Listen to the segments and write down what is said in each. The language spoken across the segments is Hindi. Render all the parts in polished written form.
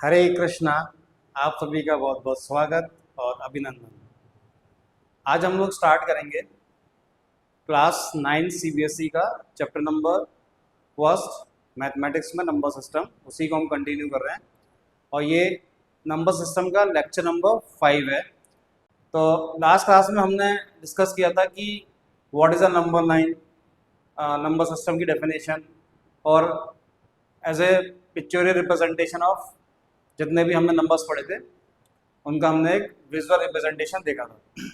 हरे कृष्णा। आप सभी का बहुत बहुत स्वागत और अभिनंदन। आज हम लोग स्टार्ट करेंगे क्लास 9 सीबीएसई का चैप्टर नंबर फर्स्ट मैथमेटिक्स में नंबर सिस्टम, उसी को हम कंटिन्यू कर रहे हैं और ये नंबर सिस्टम का लेक्चर नंबर 5 है। तो लास्ट क्लास में हमने डिस्कस किया था कि what is a number line, number system की डेफिनेशन और as a pictorial representation of जितने भी हमने नंबर्स पढ़े थे उनका हमने एक विजुअल रिप्रेजेंटेशन देखा था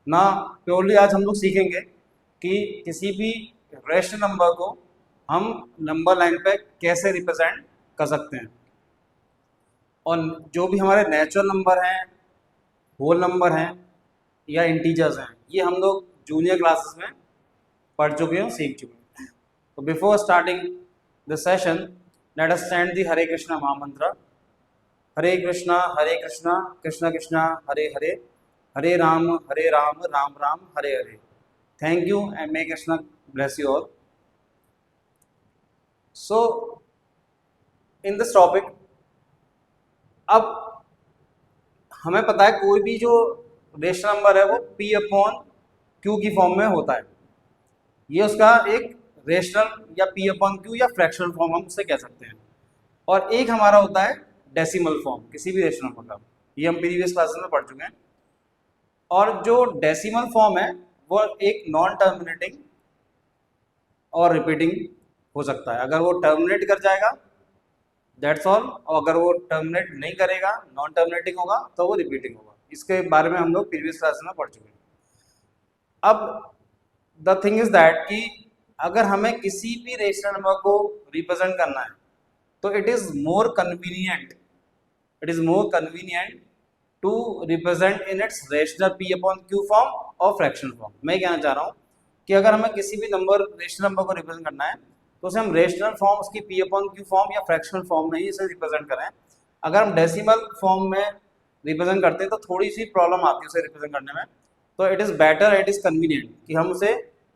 ना। प्योरली आज हम लोग सीखेंगे कि किसी भी रेशनल नंबर को हम नंबर लाइन पे कैसे रिप्रेजेंट कर सकते हैं और जो भी हमारे नेचुरल नंबर हैं, होल नंबर हैं या इंटीजर्स हैं, ये हम लोग जूनियर क्लासेस में पढ़ चुके हैं, सीख चुके हैं। तो before starting the session let us chant the Hare Krishna mahamantra. Hare Krishna Krishna Krishna Hare Hare, Hare Ram Ram Ram Hare Hare. Thank you and may Krishna bless you all. So in this topic, अब हमें पता है कोई भी जो रेशनल नंबर है वो p अपॉन q की फॉर्म में होता है। ये उसका एक रेशनल या p अपॉन q या फ्रैक्शनल फॉर्म हम उसे कह सकते हैं। और एक हमारा होता है डेसिमल फॉर्म किसी भी रेशनल नंबर का, ये हम प्रीवियस क्लासेस में पढ़ चुके हैं। और जो डेसिमल फॉर्म है वो एक नॉन टर्मिनेटिंग और रिपीटिंग हो सकता है। अगर वो टर्मिनेट कर जाएगा दैट्स ऑल, और अगर वो टर्मिनेट नहीं करेगा, नॉन टर्मिनेटिंग होगा, तो वो रिपीटिंग होगा। इसके बारे में हम लोग प्रीवियस क्लास में पढ़ चुके हैं। अब द थिंग इज दैट कि अगर हमें किसी भी रेशनल नंबर को रिप्रेजेंट करना है तो it is more convenient to represent in its rational p upon q form और फ्रैक्शनल फॉर्म। मैं कहना चाह रहा हूँ कि अगर हमें किसी भी रेशनल नंबर को रिप्रेजेंट करना है तो उसे हम रेशनल फॉर्म, उसकी p अपॉन q फॉर्म या फ्रैक्शनल फॉर्म में ही इसे रिप्रेजेंट करें। अगर हम डेसिमल फॉर्म में रिप्रेजेंट करते हैं तो थोड़ी सी प्रॉब्लम आती है उसे रिप्रेजेंट करने में। तो it is better, it is convenient कि हम उसे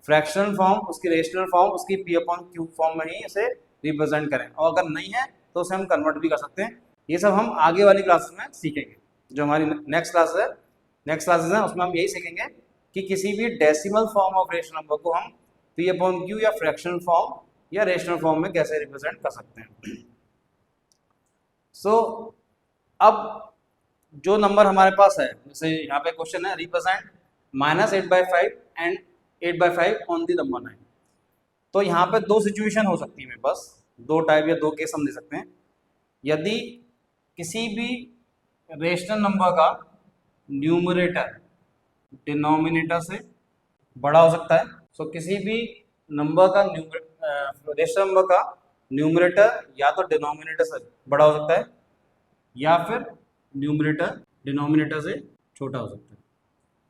फ्रैक्शनल फॉर्म, उसकी रेशनल फॉर्म, उसकी p अपॉन q फॉर्म में ही इसे रिप्रेजेंट करें। और अगर नहीं है तो उसे हम कन्वर्ट भी कर सकते हैं। ये सब हम आगे वाली क्लासेस में सीखेंगे। जो हमारी नेक्स्ट क्लासेस हैं उसमें हम यही सीखेंगे कि किसी भी decimal form of rational number को हम p अपॉन q या फ्रैक्शनल फॉर्म या रेशनल फॉर्म में कैसे रिप्रेजेंट कर सकते हैं। सो अब जो नंबर हमारे पास है, जैसे यहाँ पे क्वेश्चन है represent -8/5 and 8/5 on the number 9। तो यहाँ पे दो सिचुएशन हो सकती है, मेरे पास दो टाइप या दो केस हम दे सकते हैं। यदि किसी भी रेशनल नंबर का न्यूमरेटर डिनोमिनेटर से बड़ा हो सकता है। सो किसी भी नंबर का रेशनल नंबर का न्यूमरेटर या तो डिनोमिनेटर से बड़ा हो सकता है या फिर न्यूमरेटर डिनोमिनेटर से छोटा हो सकता है।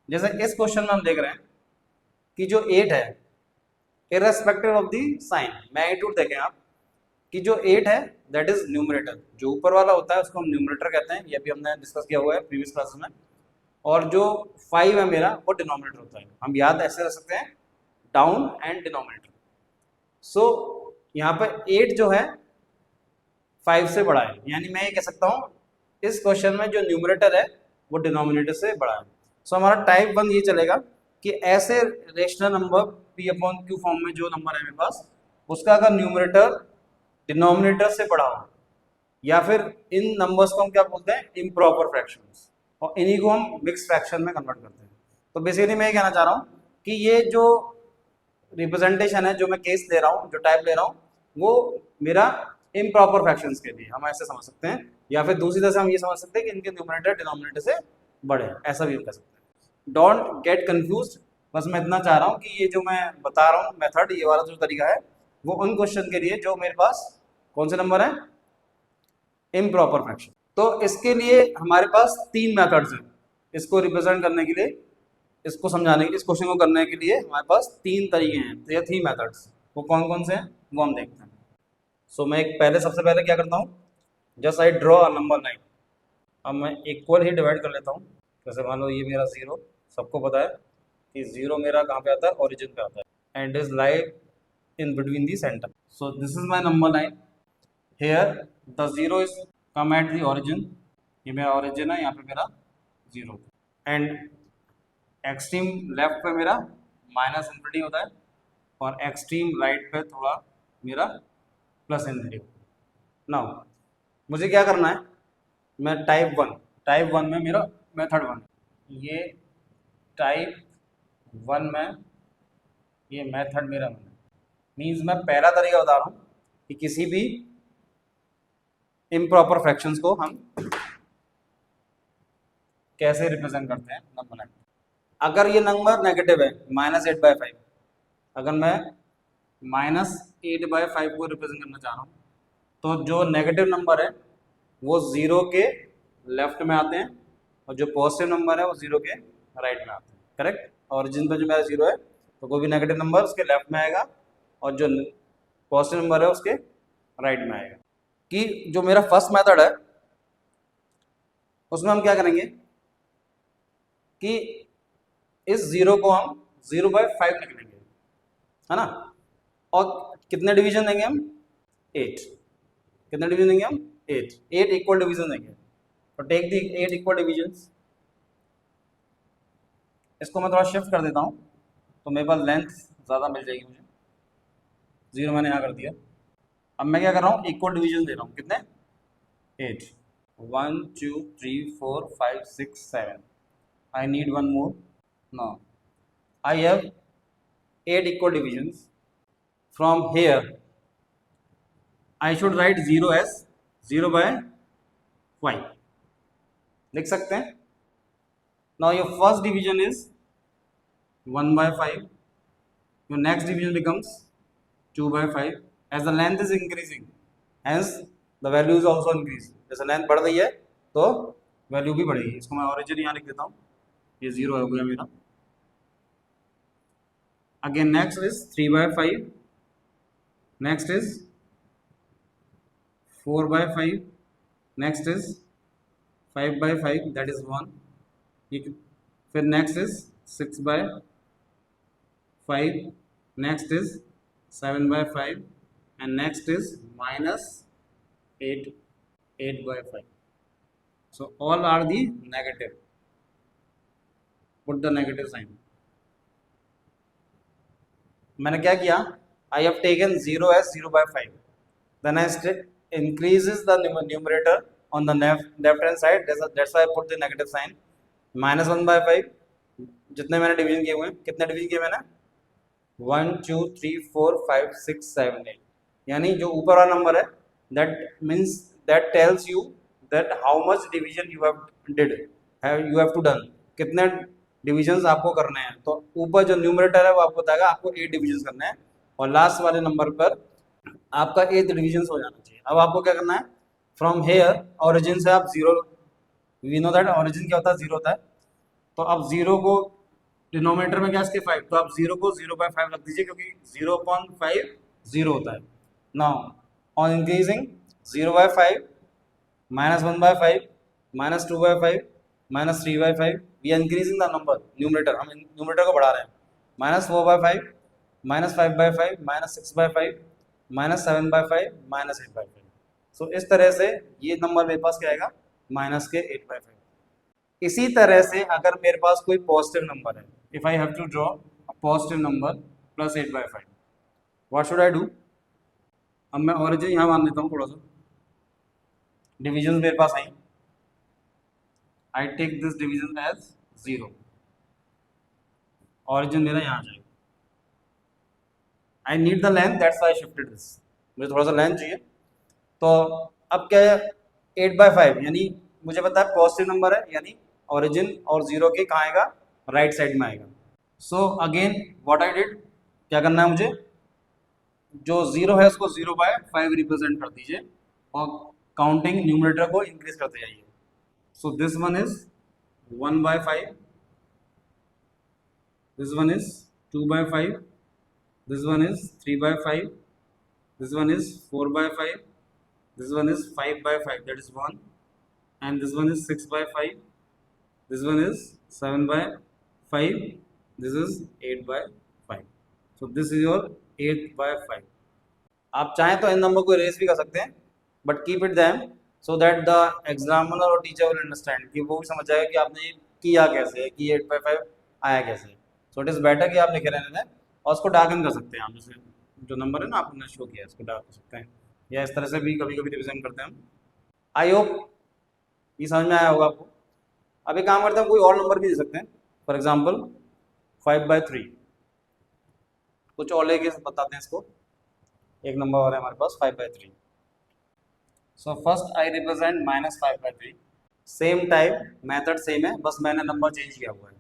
जैसे इस क्वेश्चन में हम देख रहे हैं कि जो 8 है, irrespective of the sign, magnitude देखें आप कि जो 8 है दैट इज न्यूमरेटर। जो ऊपर वाला होता है उसको हम न्यूमरेटर कहते हैं, ये भी हमने डिस्कस किया हुआ है प्रीवियस क्लास में। और जो 5 है मेरा वो डिनोमिनेटर होता है। हम याद ऐसे रख सकते हैं, डाउन एंड डिनोमिनेटर। सो यहाँ पे 8 जो है 5 से बड़ा है, यानी मैं ये कह सकता हूँ इस क्वेश्चन में जो न्यूमरेटर है वो डिनोमिनेटर से बड़ा है। सो हमारा टाइप 1 ये चलेगा कि ऐसे rational number p upon q form में जो नंबर है मेरे पास, उसका अगर न्यूमरेटर डिनोमिनेटर से बड़ा हो, या फिर इन नंबर्स को हम क्या बोलते हैं, इम्प्रॉपर फ्रैक्शंस, और इन्हीं को हम मिक्स फ्रैक्शन में कन्वर्ट करते हैं। तो बेसिकली मैं ये कहना चाह रहा हूँ कि ये जो रिप्रेजेंटेशन है, जो मैं केस ले रहा हूँ, जो टाइप ले रहा हूँ, वो मेरा इम्प्रॉपर फ्रैक्शंस के लिए हम ऐसे समझ सकते हैं, या फिर दूसरी तरह से हम ये समझ सकते हैं कि इनके न्यूमरेटर डिनोमिनेटर से बड़े हैं, ऐसा भी हम कह सकते हैं। डोंट गेट कंफ्यूज्ड, बस मैं इतना चाह रहा हूँ कि ये जो मैं बता रहा हूँ मेथड, ये वाला जो तरीका है वो उन क्वेश्चन के लिए जो मेरे पास कौन से नंबर है, इम्प्रॉपर फ्रैक्शन। तो इसके लिए हमारे पास 3 मेथड्स हैं इसको रिप्रेजेंट करने के लिए, इसको समझाने के लिए, इस क्वेश्चन को करने के लिए हमारे पास 3 तरीके हैं। तो ये 3 मेथड्स, वो कौन कौन से हैं वो हम देखते हैं। सो मैं सबसे पहले क्या करता हूँ, just I draw a number 9। अब मैं इक्वल ही डिवाइड कर लेता हूँ। जैसे मान लो ये मेरा 0, सबको पता है कि 0 मेरा कहाँ पे आता है, ओरिजिन पे आता है, and is live in between the centre. So this is my number 9। Here the 0 is come at the origin, ये मेरा ओरिजिन है, यहाँ पे मेरा 0 एंड एक्सट्रीम लेफ्ट पे मेरा माइनस इन्फिनिटी होता है और एक्सट्रीम राइट पे थोड़ा मेरा प्लस इन्फिनिटी। नाउ मुझे क्या करना है, मैं टाइप वन में मेरा मेथड 1, ये टाइप 1 में ये मेथड मेरा मीन्स मैं पहला तरीका बता रहा हूँ कि किसी भी इम्प्रॉपर फ्रैक्शंस को हम कैसे रिप्रेजेंट करते हैं नंबर। अगर ये नंबर नेगेटिव है -8/5, अगर मैं -8/5 को रिप्रेजेंट करना चाह रहा हूँ तो जो नेगेटिव नंबर है वो 0 के लेफ्ट में आते हैं और जो पॉजिटिव नंबर है वो 0 के राइट में आते हैं। करेक्ट, ओरिजिन पे जो मेरा 0 है तो कोई भी नेगेटिव नंबर उसके लेफ्ट में आएगा और जो पॉजिटिव नंबर है उसके राइट में आएगा। कि जो मेरा फर्स्ट मेथड है उसमें हम क्या करेंगे कि इस 0 को हम 0/5 निकलेंगे, है ना, और कितने डिवीजन देंगे हम 8, कितने डिवीजन देंगे हम 8 इक्वल डिवीजन देंगे। तो टेक दी 8 इक्वल डिवीजन्स, इसको मैं थोड़ा शिफ्ट कर देता हूँ तो मेरे पास लेंथ ज़्यादा मिल जाएगी मुझे। 0 मैंने यहाँ कर दिया। अब मैं क्या कर रहा हूँ, इक्वल डिवीजन दे रहा हूँ, कितने 8, 1 2 3 4 5 6 7, I need one more. No, I have 8 equal divisions. From here I should write 0 as 0/5, लिख सकते हैं। Now your first division is 1/5, your next division becomes 2/5 as the length is increasing, hence the value is also increasing। जैसे लेंथ बढ़ रही है तो वैल्यू भी बढ़ेगी। इसको मैं ओरिजिन यहाँ लिख देता हूँ, ये 0 हो गया मेरा। Again next is 3/5, next is 4/5, next is 5/5 that is 1, फिर next is 6/5, next is 7/5 and next is -8/5। So all are the negative. Put the negative sign. मैंने क्या किया, I have taken 0 as 0/5. Then I increases the numerator on the left hand side. That's why I put the negative sign. -1/5. जितने मैंने डिवीजन किए हुए हैं, कितने डिवीजन किए मैंने 1 2 3 4 5 6 7 8, यानी जो ऊपर वाला नंबर है that means that tells you that how much division you have to done, कितने डिविजन्स आपको करने हैं। तो ऊपर जो न्यूमरेटर है वो आपको बताएगा आपको 8 डिविजन्स करने हैं और लास्ट वाले नंबर पर आपका 8 डिविजन्स हो जाना चाहिए। अब आपको क्या करना है, फ्रॉम हेयर ओरिजिन से आप 0, वी नो दैट ओरिजिन क्या होता है 0 होता है, तो अब 0 को डिनोमिनेटर में क्या इसके 5, तो आप 0 को 0/5 रख दीजिए क्योंकि 0/5 0 होता है। Now on increasing 0/5 -1/5 -2/5 -3/5, we are increasing the number numerator, हम न्यूमरेटर को बढ़ा रहे हैं। -4/5 -5/5 -6/5 -7/5 -8/5। सो इस तरह से ये नंबर मेरे पास क्या आएगा -8/5। इसी तरह से अगर मेरे पास कोई पॉजिटिव नंबर है, if I have to draw a positive number +8/5, what should I do. अब मैं ओरिजिन यहाँ मान लेता हूँ, थोड़ा सा डिविजन मेरे पास I, I take this division as 0, origin मेरा यहाँ जाएगा। I need the length, that's why I shifted this, मुझे थोड़ा सा लेंथ चाहिए। तो अब क्या है 8/5, यानी मुझे पता है पॉजिटिव नंबर है, यानी ऑरिजिन और 0 के कहाँ आएगा, राइट साइड में आएगा। So again what I did, क्या करना है मुझे, जो 0 है उसको 0/5 रिप्रेजेंट कर दीजिए और काउंटिंग न्यूमरेटर को इंक्रीज करते जाइए। So this one is 1/5, this one is 2/5, this one is 3/5, this one is 4/5, this one is 5/5 that is 1, and this one is 6/5, this one is 7/5, this is 8/5। so this is your 8/5। आप चाहें तो इन नंबर को इरेज भी कर सकते हैं, but keep it them so that the examiner और टीचर विल अंडरस्टैंड, कि वो भी समझ जाएगा कि आपने ये किया कैसे है, कि 8/5 आया कैसे। सो इट इज़ बेटर कि आप लिखे रहने दें, और उसको डार्कन कर सकते हैं आप, जैसे जो नंबर है ना आपने शो किया इसको डार्क कर सकते हैं, या इस तरह से भी कभी कभी रिविजन करते हैं हम। आई होप ये समझ में आया होगा आपको। अभी काम करते हैं, कोई और नंबर भी दे सकते हैं, फॉर एग्जाम्पल 5/3, कुछ और लेके बताते हैं इसको। एक नंबर और है हमारे पास 5/3। So first I represent -5/3। Same type, method same है, बस मैंने नंबर चेंज किया हुआ है।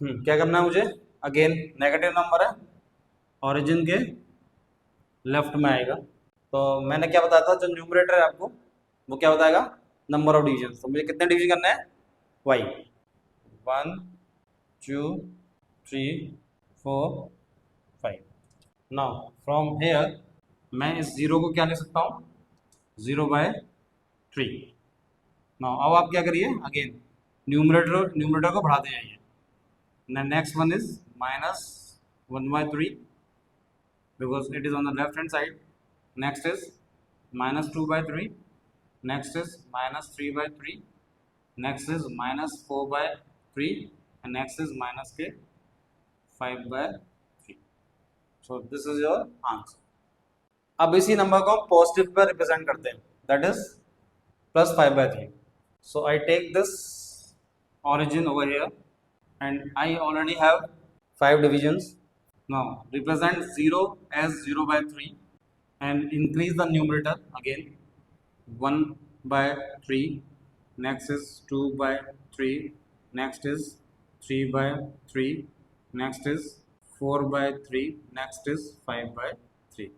क्या करना है मुझे, अगेन नेगेटिव नंबर है, ओरिजिन के लेफ्ट में आएगा। तो मैंने क्या बताया था, जो न्यूमरेटर है आपको वो क्या बताएगा, नंबर ऑफ डिवीजन। तो मुझे कितने डिवीजन करने हैं, वाई, 1 2 3 4 5। नाउ फ्रॉम हेयर मैं इस जीरो को क्या लिख सकता हूँ, 0/3। नाउ अब आप क्या करिए, अगेन न्यूमरेटर को बढ़ाते जाइए। Next one is -1/3 because it is on the left hand side. Next is -2/3. Next is -3/3. Next is -4/3 and next is -5/3. So this is your answer. अब इसी नंबर को हम पॉजिटिव पर रिप्रेजेंट करते हैं, that is +5/3. So I take this origin over here and I already have 5 divisions. Now represent 0 as 0/3 and increase the numerator again, 1/3, next is 2/3, next is 3/3, next is 4/3, next is 5/3.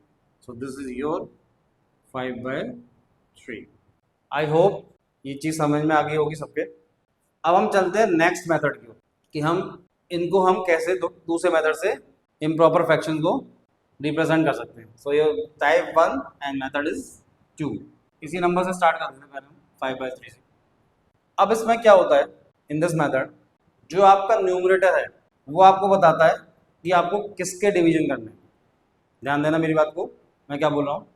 So this is your 5/3. I hope ये चीज़ समझ में आ गई होगी सबके। अब हम चलते हैं नेक्स्ट मेथड की ओर, कि हम इनको हम कैसे दूसरे मेथड से इम्प्रॉपर फ्रैक्शन को रिप्रेजेंट कर सकते हैं। सो ये टाइप 1 एंड मेथड इज 2। इसी नंबर से स्टार्ट करते हैं पहले हम 5/3 से। अब इसमें क्या होता है, इन दिस मेथड जो आपका न्यूमरेटर है वो आपको बताता है कि आपको किसके डिवीजन करने हैं। ध्यान देना मेरी बात को, मैं क्या बोल रहा हूँ।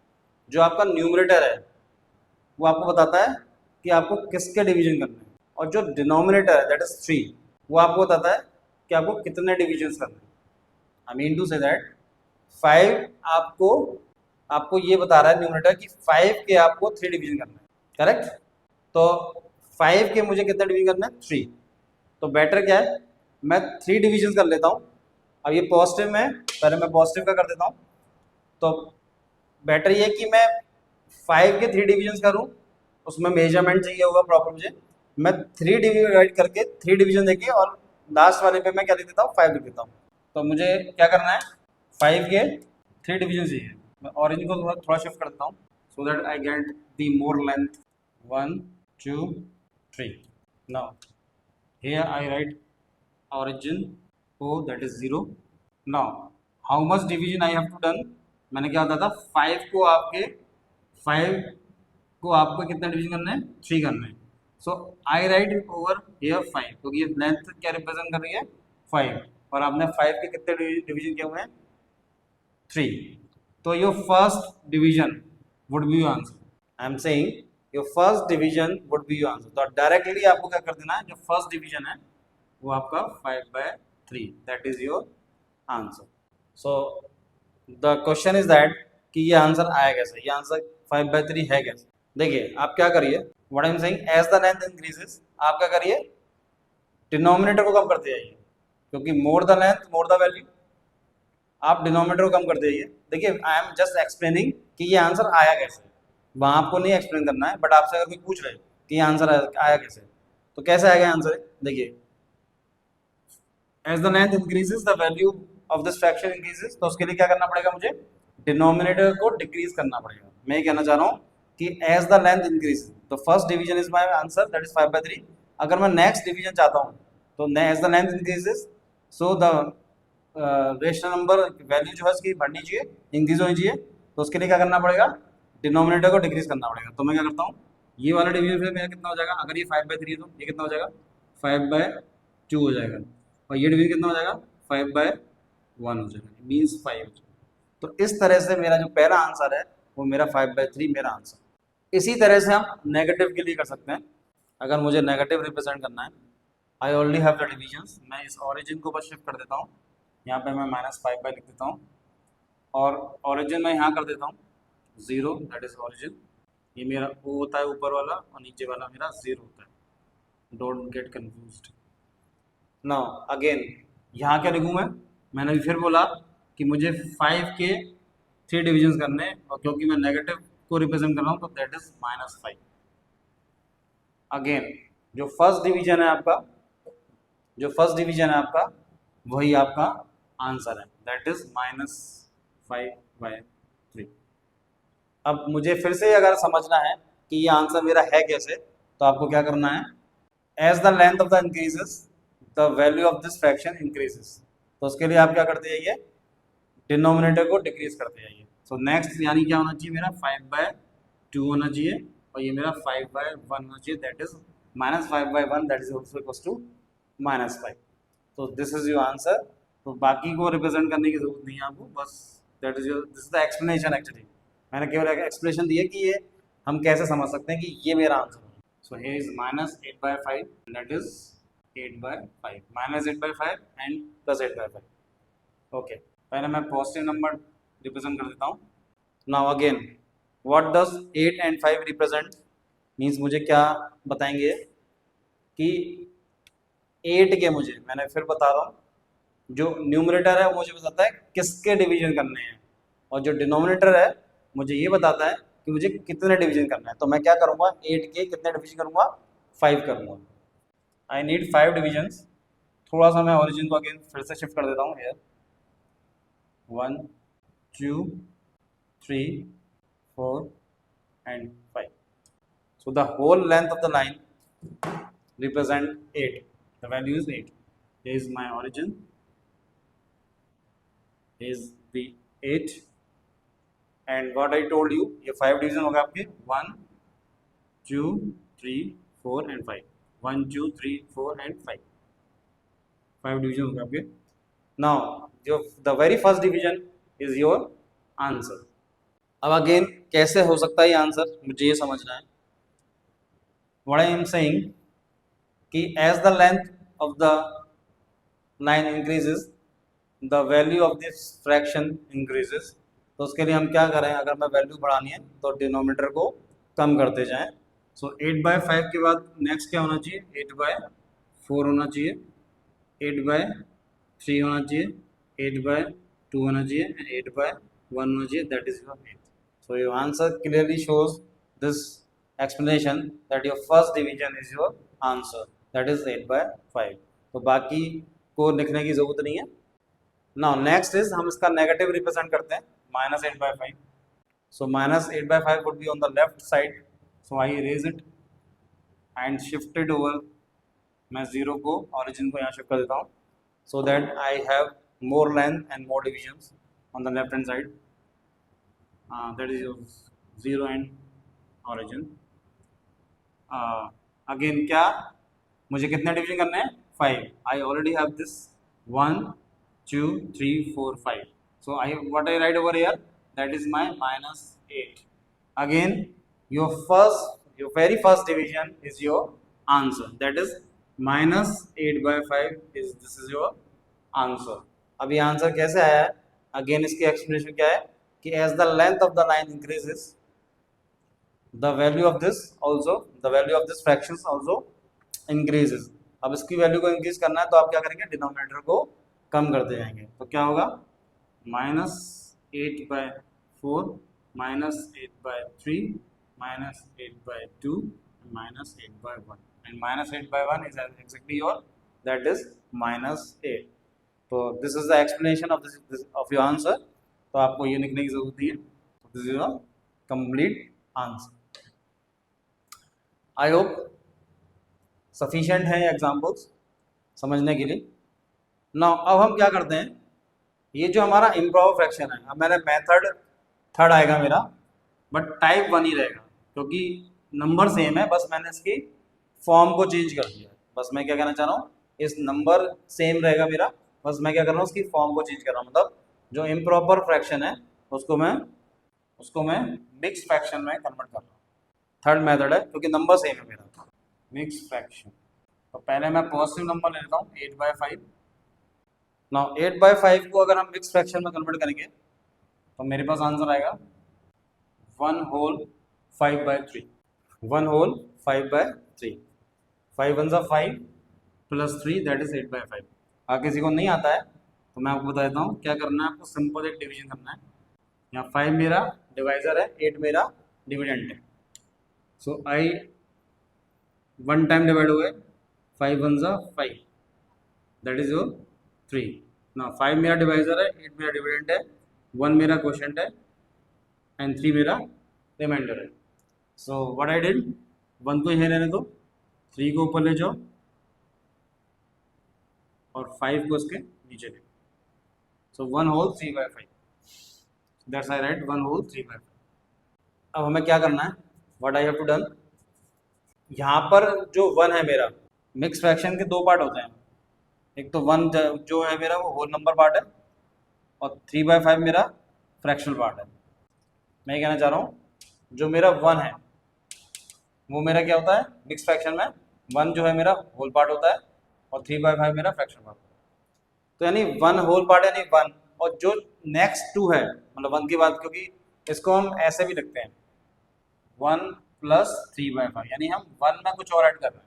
जो आपका न्यूमरेटर है वो आपको बताता है कि आपको किसके डिवीजन करने हैं, और जो डिनोमिनेटर है दैट इज 3 वो आपको बताता है कि आपको कितने डिविजन्स करने हैं। I mean to say that 5 आपको ये बता रहा है न्यूमरेटर कि 5 के आपको 3 डिवीजन करना है, करेक्ट। तो 5 के मुझे कितने डिवीजन करना है, 3। तो बेटर क्या है, मैं 3 डिविजन कर लेता हूँ। अब ये पॉजिटिव में, पहले मैं पॉजिटिव का कर देता हूँ। तो बेटर ये कि मैं 5 के 3 डिविजन करूँ, उसमें मेजरमेंट चाहिए होगा प्रॉपर मुझे। मैं 3 डिवाइड करके 3 डिवीजन देके और लास्ट वाले पे मैं क्या लिख देता हूँ, 5 लिख देता हूँ। तो मुझे क्या करना है, 5 के 3 डिवीजन चाहिए। मैं ऑरेंज को थोड़ा शिफ्ट कर देता हूँ so that I get the more length. 1 2 3। Now here I right origin O, that is 0. Now how much division I have to done, मैंने क्या बताया था, 5 को आपको कितना डिवीजन करना है, 3 करना है। सो आई राइट ओवर हियर 5, क्योंकि ये लेंथ क्या रिप्रेजेंट कर रही है, 5, और आपने 5 के कितने डिवीजन किए हुए हैं, 3। तो your first division would be your answer. I am saying your first division would be your answer. तो डायरेक्टली आपको क्या कर देना है, जो फर्स्ट डिवीजन है वो आपका 5/3, that is your answer. So the question is that कि ये आंसर आया कैसे, ये आंसर 5/3 है कैसे। देखिए आप क्या करिए, what I am saying, as the length increases आप क्या करिए, डिनोमिनेटर को कम करते जाइए, क्योंकि more the length more the value. आप डिनोमिनेटर को कम करते जाइए। देखिए आई एम जस्ट एक्सप्लेनिंग कि ये आंसर आया कैसे, वहाँ आपको नहीं एक्सप्लेन करना है, बट आपसे अगर कोई पूछ रहे कि ये आंसर आया कैसे, तो कैसे आएगा आंसर, देखिए as the length increases the value of this fraction increases. तो उसके लिए क्या करना पड़ेगा मुझे, डिनोमिनेटर को डिक्रीज करना पड़ेगा। मैं ये कहना चाह रहा हूँ कि एज द लेंथ इंक्रीज, तो first division is my answer, that is 5/3। अगर मैं नेक्स्ट डिवीजन चाहता हूँ तो as the length increases, so the rational number value जो है इसकी बढ़नी चाहिए, इंक्रीज होनी चाहिए। तो उसके लिए क्या करना पड़ेगा, डिनोमिनेटर को डिक्रीज करना पड़ेगा। तो मैं क्या करता हूँ, ये वाला डिवीजन फिर मेरा कितना हो जाएगा, अगर ये 5/3 है तो ये कितना हो जाएगा, 5/2 हो जाएगा, और ये डिवीजन कितना हो जाएगा, 5/1 हो जाएगा, मीन्स 5 हो जाएगा। तो इस तरह से मेरा जो पहला आंसर है वो मेरा 5/3 मेरा आंसर। इसी तरह से हम नेगेटिव के लिए कर सकते हैं। अगर मुझे नेगेटिव रिप्रेजेंट करना है, I already have the divisions, मैं इस ओरिजिन को बस शिफ्ट कर देता हूँ, यहाँ पे मैं -5 लिख देता हूँ और ओरिजिन मैं यहाँ कर देता हूँ 0, दैट इज ओरिजिन। ये मेरा O होता है ऊपर वाला और नीचे वाला मेरा 0 होता है, don't get confused. Now again यहाँ क्या लिखूँ मैंने भी फिर बोला कि मुझे 5 के 3 डिविजन्स करने हैं और क्योंकि मैं नेगेटिव को रिप्रेजेंट कर रहा हूँ तो दैट इज -5। अगेन जो फर्स्ट डिवीजन है आपका वही आपका आंसर है, दैट इज -5/3। अब मुझे फिर से अगर समझना है कि ये आंसर मेरा है कैसे, तो आपको क्या करना है, as the length of the increases the value of this fraction increases. तो उसके लिए आप क्या करते जाइए, डिनोमिनेटर को डिक्रीज करते जाइए। सो नेक्स्ट यानी क्या होना चाहिए मेरा 5/2 होना चाहिए और ये मेरा 5/1 होना चाहिए, that is -5/1, that is also equals to -5। तो दिस इज योर आंसर। तो बाकी को रिप्रेजेंट करने की जरूरत नहीं है आपको, बस that is your, this is the explanation. Actually मैंने केवल एक्सप्लेनेशन दी है कि ये हम कैसे समझ सकते हैं कि ये मेरा आंसर है। So here is -8/5, that is 8/5, -8/5 and +8/5। Okay, पहले मैं पॉजिटिव नंबर रिप्रेजेंट कर देता हूँ। Now again what does 8 and 5 represent, means मुझे क्या बताएंगे कि 8 के मुझे, मैंने फिर बता रहा हूँ, जो न्यूमरेटर है वो मुझे बताता है किसके डिवीजन करने हैं और जो डिनोमिनेटर है मुझे ये बताता है कि मुझे कितने डिवीजन करना है। तो मैं क्या करूँगा, 8 के कितने डिवीजन करूँगा, 5 करूँगा। I need 5 divisions. थोड़ा सा मैं ओरिजिन को अगेन फिर से शिफ्ट कर देता हूँ hair, 1 2 3 4 and 5. So the whole length of the line represent 8. The value is 8. Here is my origin. Here is the 8. And what I told you, ये 5 डिवीजन होगा आपके 1 2 3 4 and 5. 1 2 3 4 and 5. 5 डिवीजन होगा आपके। Now the very first division is your answer. अब अगेन कैसे हो सकता है ये आंसर, मुझे ये समझना है। व्हाट आई एम सेइंग कि as the length of the line increases the value of this fraction increases. तो उसके लिए हम क्या करें, अगर मैं वैल्यू बढ़ानी है तो डिनोमिनेटर को कम करते जाएं। सो 8/5 के बाद नेक्स्ट क्या होना चाहिए, 8/4 होना चाहिए, 8/3 होना चाहिए, 8/2 होना चाहिए एंड 8/1 होना चाहिए, that is your 8। So your answer clearly shows this explanation that your first division is your answer, that is 8/5। तो बाकी को लिखने की जरूरत नहीं है। Now next is हम इसका नेगेटिव रिप्रेजेंट करते हैं, -8/5। So -8/5 would be on the left side, so I erase it and shift it over। मैं 0 को origin को यहाँ शिफ्ट कर देता हूँ, so that I have more length and more divisions on the left hand side। that is your 0 and origin। Again क्या मुझे कितने डिवीजन करने हैं, 5। I already have this 1 2 3 4 5। So I what I right over here, that is my -8। Again your very first division is your answer, that is -8/5 is this is your answer। अब ये आंसर कैसे आया है, अगेन इसकी एक्सप्लेनेशन क्या है कि as the length of the line increases the value of this fractions also increases। अब इसकी वैल्यू को इंक्रीज करना है तो आप क्या करेंगे, डिनोमिनेटर को कम करते जाएंगे। तो क्या होगा, -8/4 -8/3 -8/2 -8/1 and -8/1 is exactly your, that is -8। तो this is the explanation of this of your answer। तो आपको ये लिखने की जरूरत नहीं है, this is your complete answer. I hope sufficient है एग्जाम्पल्स समझने के लिए। नाउ अब हम क्या करते हैं, ये जो हमारा इम्प्रॉपर फ्रैक्शन है, अब मैंने मेथड थर्ड आएगा मेरा, बट टाइप 1 ही रहेगा क्योंकि नंबर सेम है, बस मैंने इसकी फॉर्म को चेंज कर दिया। बस मैं क्या कहना चाह रहा हूँ, इस नंबर सेम रहेगा मेरा, बस मैं क्या कर रहा हूँ, उसकी फॉर्म को चेंज कर रहा हूँ। मतलब जो इम्प्रॉपर फ्रैक्शन है उसको मैं मिक्स फ्रैक्शन में कन्वर्ट कर रहा हूँ। थर्ड मेथड है क्योंकि नंबर सेम है मेरा। मिक्स फ्रैक्शन, तो पहले मैं पॉजिटिव नंबर ले लेता हूँ 8/5। नाउ 8/5 को अगर हम मिक्स फ्रैक्शन में कन्वर्ट करेंगे तो मेरे पास आंसर आएगा 1/5/3। 1/5/3, 5 1 5 प्लस 3 दैट इज 8/5। अगर किसी को नहीं आता है तो मैं आपको बता देता हूँ क्या करना है। आपको सिंपल एक डिवीजन करना है। यहाँ 5 मेरा डिवाइजर है, 8 मेरा डिविडेंड है। सो आई वन टाइम डिवाइड हुए 5 1 5 दैट इज योर 3। ना 5 मेरा डिवाइजर है, 8 मेरा डिविडेंड है, 1 मेरा क्वोशंट है एंड 3 मेरा रिमाइंडर है। सो व्हाट आई डिड, 1 को यहीं रहने दो, 3 को ऊपर ले जाओ और 5 को इसके नीचे ले। So 1/3/5 that's I write 1/3/5। अब हमें क्या करना है, what I have to done, यहाँ पर जो 1 है मेरा, मिक्स फ्रैक्शन के दो पार्ट होते हैं। एक तो 1 जो है मेरा वो होल नंबर पार्ट है और 3/5 मेरा फ्रैक्शनल पार्ट है। मैं ये कहना चाह रहा हूँ जो मेरा 1 है वो मेरा क्या होता है मिक्स फ्रैक्शन में, 1 जो है मेरा होल पार्ट होता है और 3/5 मेरा फ्रैक्शनल पार्ट होता है। तो यानी 1 होल पार्ट यानी 1, और जो नेक्स्ट 2 है मतलब 1 की बात, क्योंकि इसको हम ऐसे भी लिखते हैं 1 + 3/5 यानी हम 1 में कुछ और ऐड कर रहे हैं,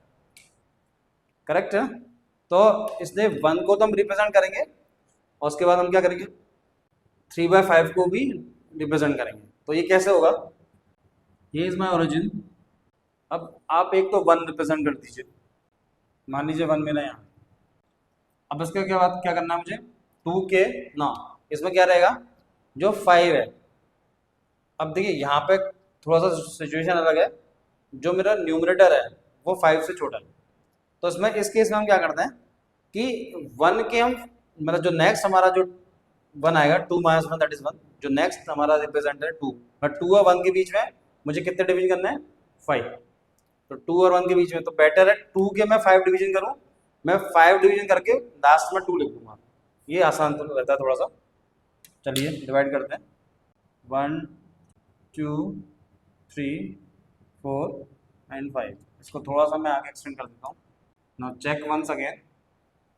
करेक्ट है। तो इसलिए 1 को तो हम रिप्रेजेंट करेंगे और उसके बाद हम क्या करेंगे 3/5 को भी रिप्रेजेंट करेंगे। तो ये कैसे होगा, ये इज माई ओरिजिन। अब आप एक तो 1 रिप्रेजेंट कर दीजिए, मान लीजिए 1 मेरा यहाँ। अब इसके क्या बात क्या करना है मुझे 2 के ना, इसमें क्या रहेगा जो 5 है। अब देखिए यहाँ पे थोड़ा सा सिचुएशन अलग है, जो मेरा न्यूमरेटर है वो 5 से छोटा है। तो इसमें इस केस में हम क्या करते हैं कि 1 के हम मतलब जो नेक्स्ट हमारा जो 1 आएगा 2 - 1 दैट इज 1, जो नेक्स्ट हमारा रिप्रेजेंट है 2, और 2 और 1 के बीच में मुझे कितने डिवीजन करने हैं 5। तो 2 और 1 के बीच में तो बेटर है 2 के मैं 5 डिवीजन करूं, मैं 5 डिवीजन करके लास्ट में 2 लिख दूंगा, ये आसान तो रहता है थोड़ा सा। चलिए डिवाइड करते हैं 1 2 3 4 एंड 5। इसको थोड़ा सा मैं आगे एक्सटेंड कर देता हूँ। Now check once again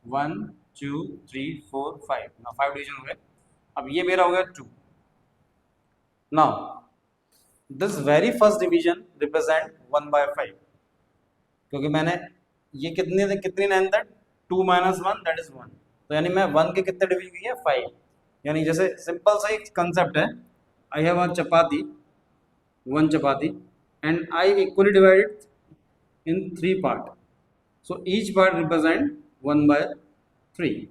1 2 3 4 5, now 5 division हो गए। अब ये मेरा हो गया 2। Now this very first division represent 1/5, क्योंकि मैंने ये कितनी लाइन तक 2 - 1 दैट इज 1। तो यानी मैं 1 के कितने डिवीजन किए 5। यानी जैसे सिंपल सा एक कंसेप्ट है, I have one chapati, 1 chapati and I equally divided in 3 part, so each part represent 1/3,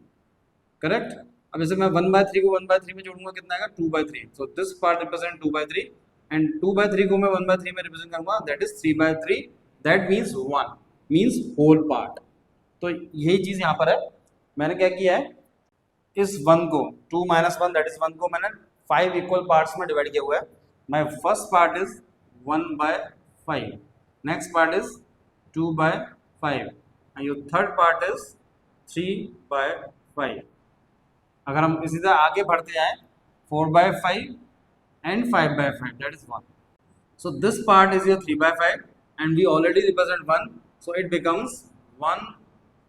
correct. अब जैसे मैं 1/3 को 1/3 में जोड़ूंगा कितना आएगा 2/3, so this part represent 2/3 and 2/3 को मैं 1/3 में रिप्रेजेंट करूंगा that is 3/3, that means 1 means whole part. तो यही चीज यहाँ पर है, मैंने क्या किया है इस 1 को 2 - 1 दैट इज 1 को मैंने 5 इक्वल पार्ट्स में डिवाइड किया हुआ है। My first part is 1/5, next part is 2/5 and your third part is 3/5। अगर हम इसी तरह आगे बढ़ते जाएं 4/5 and 5/5 that is 1, so this part is your 3/5 and we already represent 1, so it becomes 1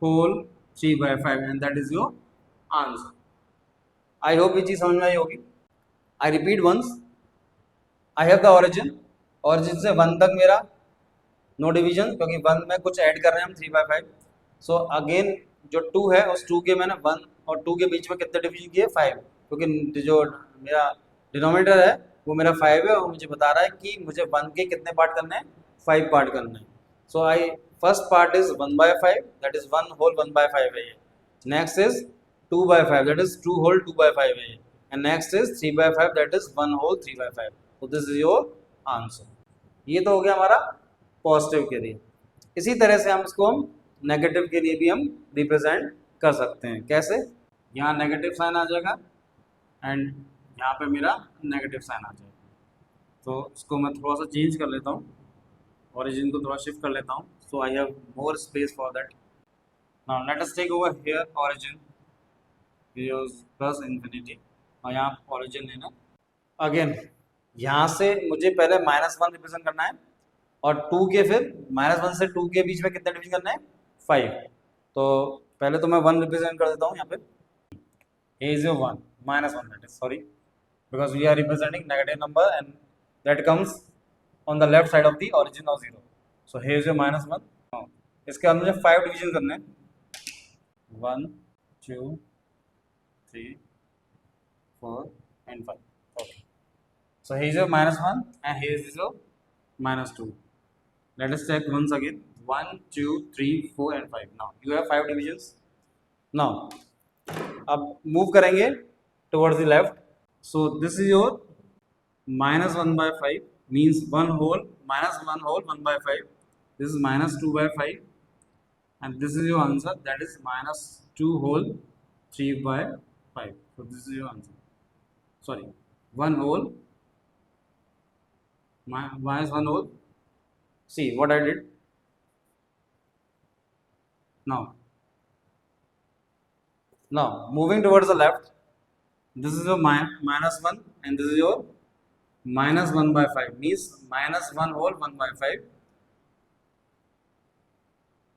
whole 3/5 and that is your answer. I hope ये चीज समझ में आई होगी। I repeat once, I have the origin से 1 तक मेरा नो डिवीजन, क्योंकि 1 में कुछ ऐड कर रहे हैं हम 3/5। सो अगेन जो 2 है उस 2 के मैंने 1 और 2 के बीच में कितने डिवीजन किए 5, क्योंकि जो मेरा डिनोमिनेटर है वो मेरा 5 है और मुझे बता रहा है कि मुझे 1 के कितने पार्ट करने हैं 5 पार्ट करने हैं। So I first part is 1/5 that is 1 whole 1/5 है ये, next is 2/5 that is 2 whole 2/5 है ये, and next is 3/5 that is 1 whole 3/5। तो दिस इज योर आंसर। ये तो हो गया हमारा पॉजिटिव के लिए। इसी तरह से हम इसको हम नेगेटिव के लिए भी हम रिप्रेजेंट कर सकते हैं। कैसे, यहाँ नेगेटिव साइन आ जाएगा एंड यहाँ पे मेरा नेगेटिव साइन आ जाएगा। तो इसको मैं थोड़ा सा चेंज कर लेता हूँ, ओरिजिन को थोड़ा शिफ्ट कर लेता हूँ, so I have more space for that. Now let us take over here origin plus infinity, और यहाँ ओरिजिन लेना। अगेन यहाँ से मुझे पहले -1 रिप्रेजेंट करना है और 2 के फिर -1 से 2 के बीच में कितना डिवीजन करना है 5। तो पहले तो मैं 1 रिप्रेजेंट कर देता हूँ यहाँ पे a is your 1 -1 that is sorry because we are representing negative number and that comes on the left side of the origin of 0. So here is your -1. इसके बाद मुझे 5 डिवीजन करने हैं 1 2 3 4 and 5. Okay. So here is your -1 and here is your -2. Let us check once again 1 2 3 4 and 5. Now you have 5 divisions. Now अब मूव करेंगे towards the left. So this is your -1/5 means 1 whole -1 whole 1/5. This is -2/5 and this is your answer, that is -2 whole 3/5. So this is your answer. Sorry, 1 whole -1 whole. See what I did now. Now moving towards the left, this is your -1 and this is your -1/5 means -1 whole 1/5.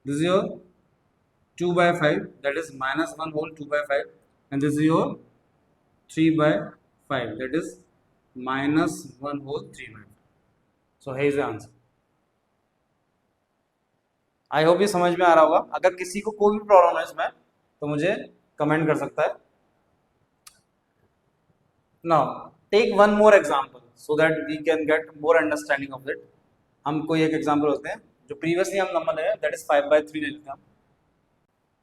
This is your 2/5, that is -1 whole 2/5 and this is your 3/5, that is -1 whole 3/5. So here is the answer. I hope ये समझ में आ रहा होगा। अगर किसी को कोई भी प्रॉब्लम है इसमें तो मुझे कमेंट कर सकता है। Now take one more example so that we can get more understanding of it. हम कोई एक एग्जांपल होते हैं जो प्रीवियसली हम नंबर ले दैट इज 5/3 ले लेते हैं हम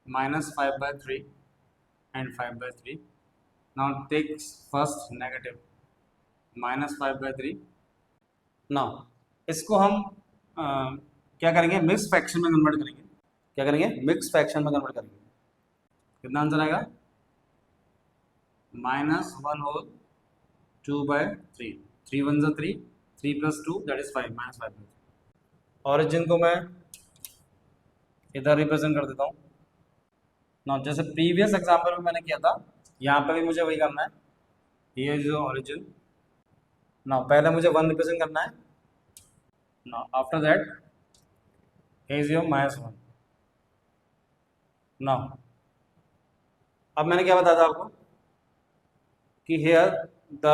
-5/3 and 5/3। Now take first negative -5/3। Now इसको हम क्या करेंगे, मिक्स फ्रैक्शन में कन्वर्ट करेंगे। क्या करेंगे, मिक्स फ्रैक्शन में कन्वर्ट करेंगे। कितना आंसर आएगा, -1 whole 2/3, 3 1 जा 3, 3 + 2 दैट इज 5, -5/3। ऑरिजिन को मैं इधर रिप्रेजेंट कर देता हूँ ना, जैसे प्रीवियस एग्जांपल में मैंने किया था, यहाँ पे भी मुझे वही करना है। ये जो ऑरिजिन ना, पहले मुझे 1 रिप्रेजेंट करना है ना, after that is your -1। now अब मैंने क्या बताया था आपको कि here the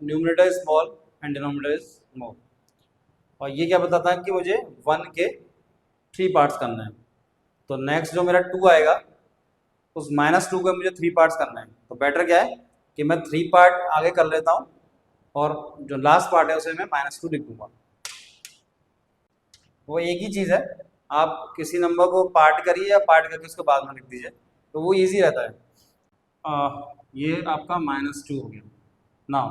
numerator is small and denominator is small, और ये क्या बताता है कि मुझे 1 के 3 पार्ट्स करना है। तो नेक्स्ट जो मेरा 2 आएगा उस -2 के मुझे 3 पार्ट्स करना है। तो बेटर क्या है कि मैं 3 पार्ट आगे कर लेता हूँ और जो लास्ट पार्ट है उसे मैं -2 लिख दूंगा। वो एक ही चीज़ है, आप किसी नंबर को पार्ट करिए या पार्ट करके उसको बाद में लिख दीजिए, तो वो इजी रहता है। ये आपका -2 हो गया। नाउ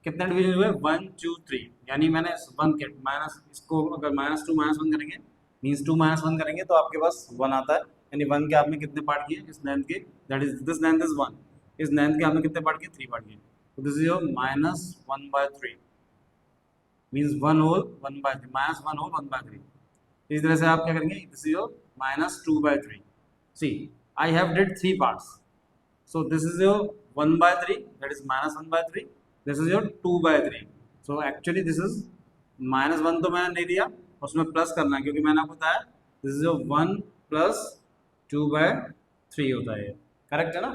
कितने डिवीजन हुए, 1 2 3, यानी मैंने 1 के माइनस इसको अगर -2 -1 करेंगे मीन्स 2 -1 करेंगे तो आपके पास 1 आता है, यानी 1 के आपने कितने पार्ट किए, इस लेंथ के, that is this length is 1, इस लेंथ के आपने कितने पार्ट किए, 3 पार्ट किए। तो this is your -1/3 means 1 whole 1/3, -1 whole 1/3। इस तरह से आप क्या करेंगे, this is your -2/3। See I have did 3 parts, so this is your 1/3 that is -1/3, this is your 2/3। So actually this is -1 तो मैंने नहीं दिया, उसमें प्लस करना है क्योंकि मैंने आपको बताया दिस इज योर 1 + 2/3 होता है, करेक्ट है ना।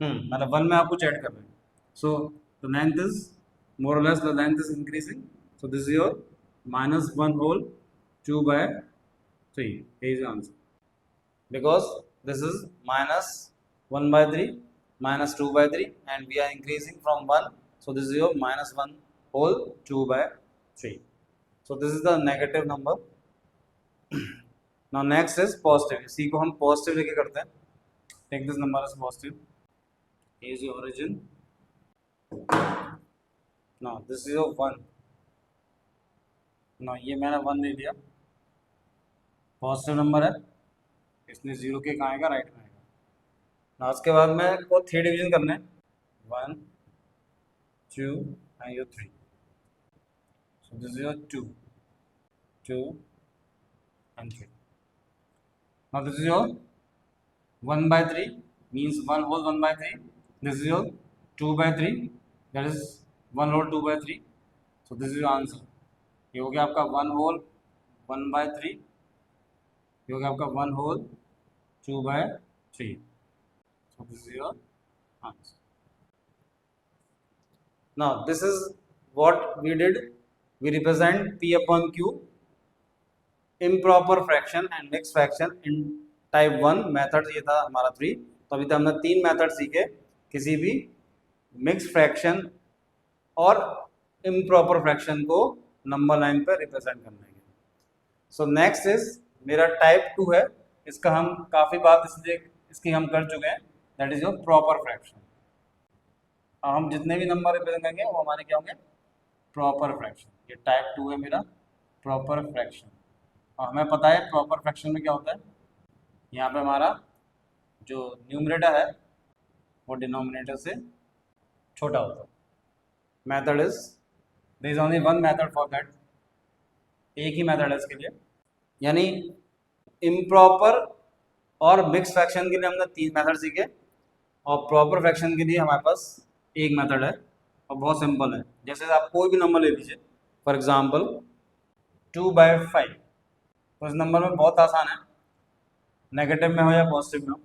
मतलब 1 में आप कुछ ऐड कर रहे हैं। So the length is more और less, the length is increasing, so this is your -1 whole 2/3 is the answer, because this is -1/3 -2/3 and we are increasing from 1, so this is your -1 whole 2/3। so this is the negative number। now next is positive। C को हम पॉजिटिव लेके करते हैं। take this number as positive, is your origin। now this is your 1, ना ये मैंने 1 ले लिया, पॉजिटिव नंबर है, इसने 0 के कहाँ आएगा, राइट में आएगा ना। उसके बाद में को 3 डिवीजन करने हैं, 1 2 and your 3, so this is your 2 2 and 3। Now this is your 1/3 means 1 whole 1/3, this is your 2/3 that is 1 whole 2/3, so this is your answer. ये हो गया आपका 1 whole 1/3 क्योंकि आपका 1 whole 2/3. So this is your answer. Now this is what we did. We represent P upon Q improper fraction and mixed fraction in type 1 method. ये था हमारा 3. तो अभी तक हमने 3 मेथड सीखे किसी भी मिक्स फ्रैक्शन और इम्प्रॉपर फ्रैक्शन को नंबर लाइन पर रिप्रेजेंट करने के. सो नेक्स्ट इज मेरा टाइप 2 है. इसका हम काफ़ी बात इसलिए इसकी हम कर चुके हैं. That is your proper fraction. हम जितने भी नंबर रिप्रेजेंट करेंगे वो हमारे क्या होंगे? Proper fraction. ये टाइप 2 है मेरा प्रॉपर फ्रैक्शन. और हमें पता है प्रॉपर फ्रैक्शन में क्या होता है. यहाँ पे हमारा जो न्यूमरेटर है वो डिनोमिनेटर से छोटा होता है. Method is there is only one method for that. एक ही मेथड है इसके लिए. यानी इम्प्रॉपर और मिक्स फ्रैक्शन के लिए हमने 3 मेथड सीखे और प्रॉपर फ्रैक्शन के लिए हमारे पास एक मेथड है और बहुत सिंपल है. जैसे आप कोई भी नंबर ले लीजिए, फॉर एग्जांपल 2/5. तो इस नंबर में बहुत आसान है, नेगेटिव में हो या पॉजिटिव में हो.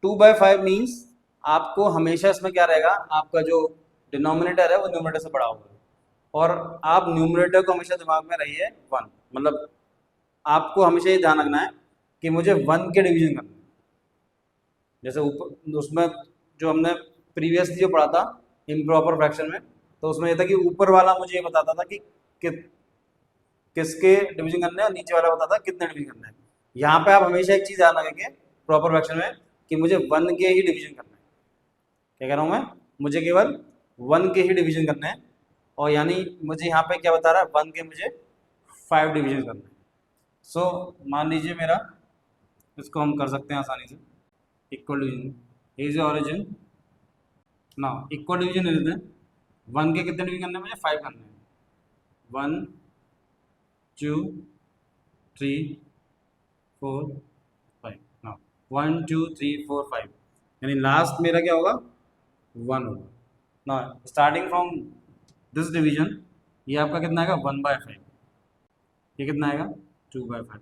2/5 मीन्स आपको हमेशा इसमें क्या रहेगा, आपका जो डिनोमिनेटर है वो न्यूमरेटर से बड़ा होगा. और आप न्यूमरेटर को हमेशा दिमाग में रहिए 1. मतलब आपको हमेशा ये ध्यान रखना है कि मुझे 1 के डिवीजन करना है. जैसे ऊपर उसमें जो हमने प्रीवियसली जो पढ़ा था इम्प्रॉपर फ्रैक्शन में, तो उसमें यह था कि ऊपर वाला मुझे ये बताता था कि किसके डिवीजन करना है और नीचे वाला बताता कितने डिवीजन करना है. यहाँ पे आप हमेशा एक चीज़ ध्यान रखेंगे प्रॉपर फ्रैक्शन में कि मुझे 1 के ही डिवीजन करना है. क्या कह रहा हूँ मैं? मुझे केवल 1 के ही डिवीजन करना है. और यानी मुझे यहाँ पे क्या बता रहा है, 1 के मुझे 5 डिवीजन करना है. सो मान लीजिए मेरा, इसको हम कर सकते हैं आसानी से इक्वल डिवीजन. इज ऑरिजिन ना इक्वल डिवीजन ले लेते हैं. 1 के कितने डिवीजन करने हैं मुझे? 5 करने हैं. 1 2 3 4 5. ना 1 2 3 4 5 यानी लास्ट मेरा क्या होगा? 1 होगा. ना स्टार्टिंग फ्रॉम दिस डिवीजन ये आपका कितना आएगा? 1/5. ये कितना आएगा? 2/5.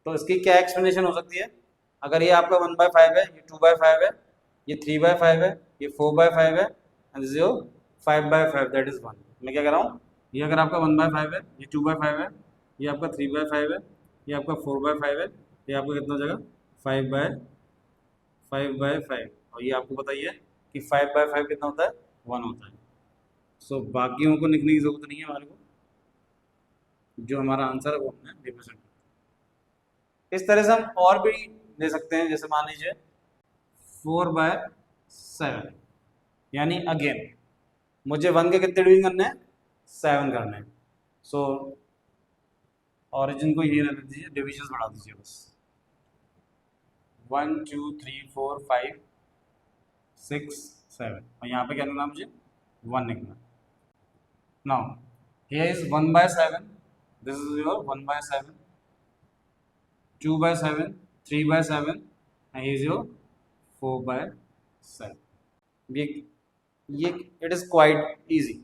तो इसकी क्या एक्सप्लेनेशन हो सकती है? अगर ये आपका 1/5 है, ये 2/5 है, ये 3/5 है, ये 4/5 है and this is 5/5. That is 1. मैं क्या कर रहा हूँ? ये अगर आपका 1/5 है, ये 2/5 है, ये आपका 3/5 है, ये आपका 4/5 है, ये आपका कितना हो जाएगा? 5/5. और ये आपको पता ही है कि 5/5 कितना होता है? 1 होता है. सो बाकियों को लिखने की जरूरत नहीं है हमारे को. जो हमारा आंसर है वो हमने रिप्रेजेंट. इस तरह से हम और भी ले सकते हैं. जैसे मान लीजिए 4/7 यानी अगेन मुझे 1 के कितने डिवीजन करने हैं? 7 करने हैं. सो ऑरिजिन को ये रहने दीजिए, डिविजन बढ़ा दीजिए बस. 1 2 3 4 5 6 7 और यहाँ पे क्या लिखना मुझे? 1 लिखना. Now here is 1/7. This is your 1/7, 2/7, 3/7 and here is your 4/7. ये it is quite easy.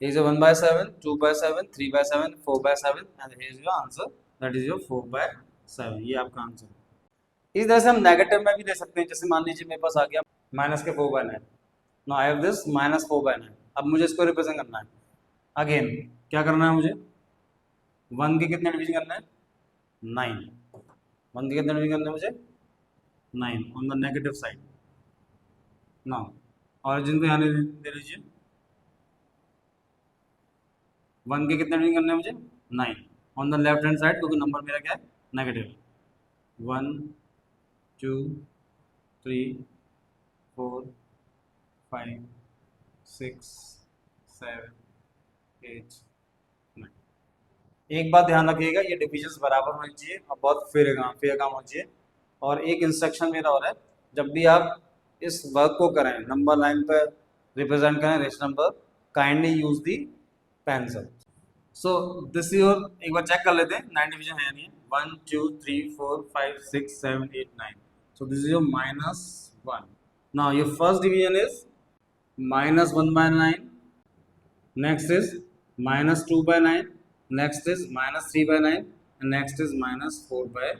Here is your 1/7, 2/7, 3/7, 4/7 and here is your answer, that is your 4/7. ये आपका आंसर है. इस तरह से हम नेगेटिव में भी दे सकते हैं. जैसे मान लीजिए मेरे पास आ गया -4/9. Now I have this -4/9. अब मुझे इसको रिप्रेजेंट करना है. अगेन क्या करना है मुझे? 1 के कितने डिवीजन करना है? 9. 1 के कितने डिवीजन करना है मुझे? 9 on the negative side. Now origin को यहाँ दे लीजिए. 1 के कितने डिवीजन करने हैं मुझे? 9 on the left hand side, क्योंकि नंबर मेरा क्या है? नेगेटिव. 1 2 3 4 5 6 7 8 9. एक बात ध्यान रखिएगा, ये डिविजन्स बराबर होनी चाहिए और बहुत फेयर काम होना चाहिए. और एक इंस्ट्रक्शन मेरा और है, जब भी आप इस वर्क को करें, नंबर लाइन पर रिप्रेजेंट करें rational number, kindly use the pencil. So this your एक बार चेक कर लेते हैं 9 डिवीजन है या नहीं. 1 2 3 4 5 6 7 8 9. सो this is your -1. Now your first division is -1/9. Next is -2/9. next is minus 3 by 9, and next is minus 4 by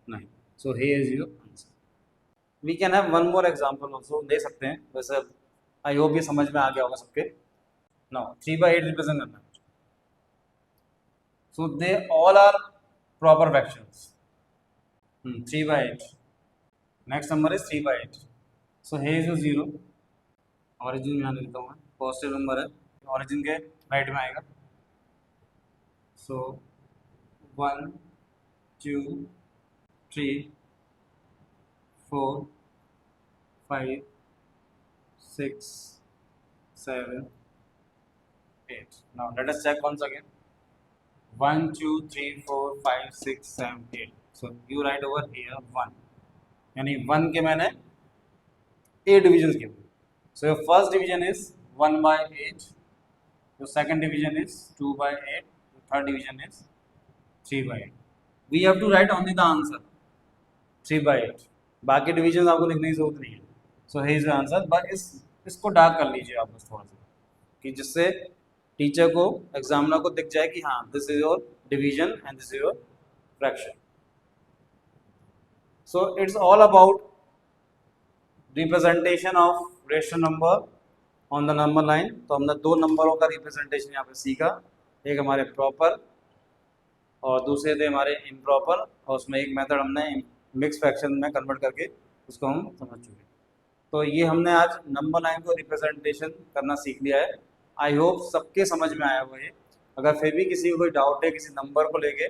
9. So here is your answer. We can have one more example also, दे सकते हैं वैसे आई होप ये समझ में आ गया होगा सबके. Now 3 by 8 रिप्रेजेंट करना है. So they all are proper fractions. 3 by 8. Next number is 3 by 8. So here is your 0. Origin में आने देता हूँ मैं, पॉजिटिव नंबर है, ऑरिजिन के राइट में आएगा. सो 1 2 3 4 5 6 7 8. Now let us check once again. 1 2 3 4 5 6 7 8. So you write over here 1. यानी 1 के मैंने 8 डिविजन किए. So your first division is 1 by 8. Your second division is 2 by 8. Your third division is 3 by 8. We have to write only the answer 3 by 8. बाकी डिविजन आपको लिखने की जरूरत नहीं है. So here is the answer. बस इसको डार्क कर लीजिए आप बस थोड़ा सा, कि जिससे टीचर को एग्जामिनर को दिख जाए कि हाँ this is your division and this is your fraction. So it's all about representation of rational number on the number line. तो हमने दो नंबरों का रिप्रेजेंटेशन यहाँ पे सीखा, एक हमारे प्रॉपर और दूसरे थे हमारे इम्प्रॉपर, और उसमें एक मेथड हमने मिक्स फ्रैक्शन में कन्वर्ट करके उसको हम समझ चुके. तो ये हमने आज नंबर लाइन को रिप्रेजेंटेशन करना सीख लिया है. आई होप सबके समझ में आया हुआ है. अगर फिर भी किसी को कोई डाउट है किसी नंबर को लेके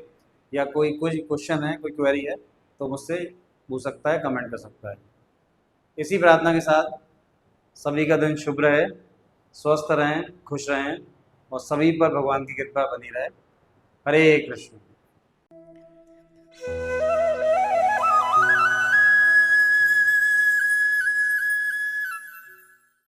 या कोई क्वेश्चन है, कोई क्वेरी है, तो मुझसे पूछ सकता है, कमेंट कर सकता है. इसी प्रार्थना के साथ सभी का दिन शुभ रहे, स्वस्थ रहें, खुश रहें और सभी पर भगवान की कृपा बनी रहे. हरे कृष्ण.